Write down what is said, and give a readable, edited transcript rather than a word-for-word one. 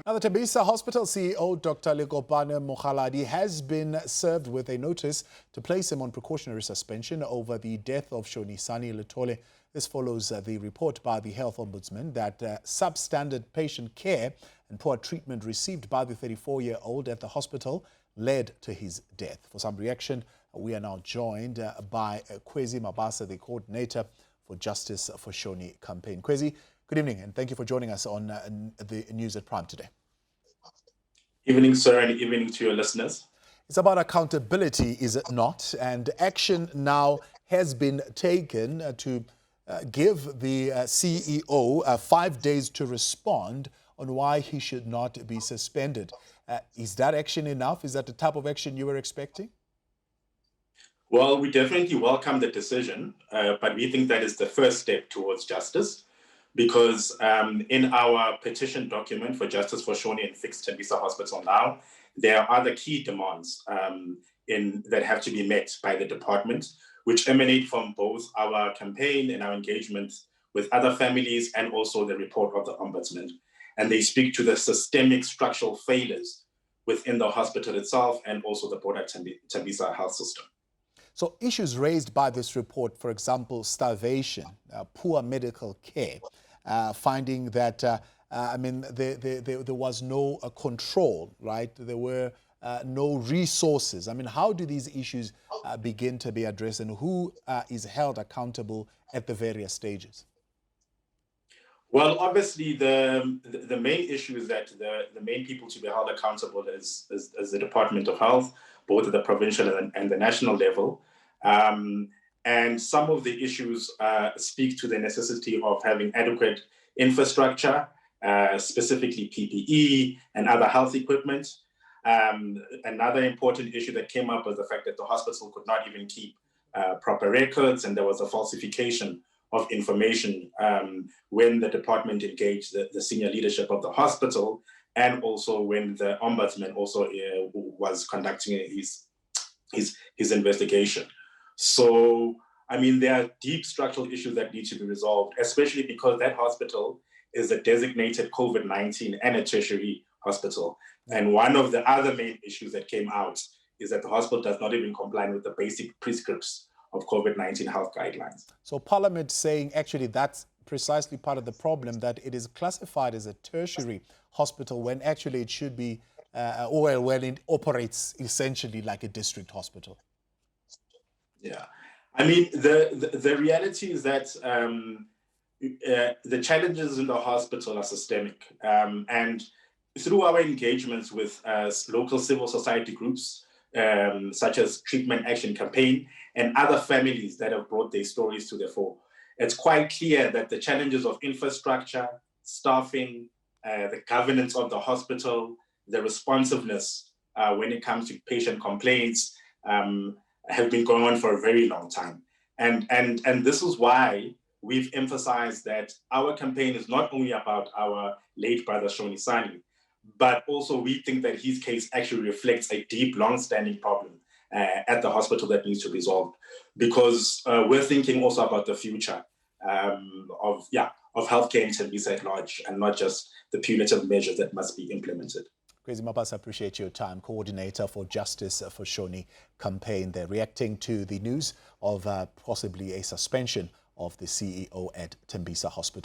Now, the Tembisa Hospital CEO, Dr. Lekopane Mokgaladi, has been served with a notice to place him on precautionary suspension over the death of Shoni Letole. This follows the report by the Health Ombudsman that substandard patient care and poor treatment received by the 34-year-old at the hospital led to his death. For some reaction, we are now joined by Khwezi Mabaso, the coordinator for Justice for Shoni Campaign. Khwezi, good evening, and thank you for joining us on the news at Prime today. Evening, sir, and evening to your listeners. It's about accountability, is it not? And action now has been taken to give the CEO 5 days to respond on why he should not be suspended. Is that action enough? Is that the type of action you were expecting? Well, we definitely welcome the decision, but we think that is the first step towards justice, because in our petition document for Justice for Shoni and Fix Tembisa Hospital now, there are other key demands that have to be met by the department, which emanate from both our campaign and our engagement with other families and also the report of the Ombudsman. And they speak to the systemic structural failures within the hospital itself and also the broader Tembisa health system. So issues raised by this report, for example, starvation, poor medical care, finding that, there was no control, right? There were no resources. I mean, how do these issues begin to be addressed, and who is held accountable at the various stages? Well, obviously, the main issue is that the main people to be held accountable is the Department of Health, both at the provincial and the national level. And some of the issues speak to the necessity of having adequate infrastructure, specifically PPE and other health equipment. Another important issue that came up was the fact that the hospital could not even keep proper records, and there was a falsification of information when the department engaged the senior leadership of the hospital, and also when the Ombudsman also was conducting his investigation. So, I mean, there are deep structural issues that need to be resolved, especially because that hospital is a designated COVID-19 and a tertiary hospital. And one of the other main issues that came out is that the hospital does not even comply with the basic prescripts of COVID-19 health guidelines. So Parliament saying actually that's precisely part of the problem, that it is classified as a tertiary hospital when actually it should be, or when it operates essentially like a district hospital. Yeah, I mean, the reality is that the challenges in the hospital are systemic. And through our engagements with local civil society groups, such as Treatment Action Campaign and other families that have brought their stories to the fore, it's quite clear that the challenges of infrastructure, staffing, the governance of the hospital, the responsiveness when it comes to patient complaints have been going on for a very long time. And this is why we've emphasized that our campaign is not only about our late brother Shoni Sani, but also we think that his case actually reflects a deep, long-standing problem at the hospital that needs to be resolved, because we're thinking also about the future of healthcare in Tembisa at large, and not just the punitive measures that must be implemented. Khwezi Mabaso, appreciate your time. Coordinator for Justice for Shoni Campaign. They're reacting to the news of possibly a suspension of the CEO at Tembisa Hospital.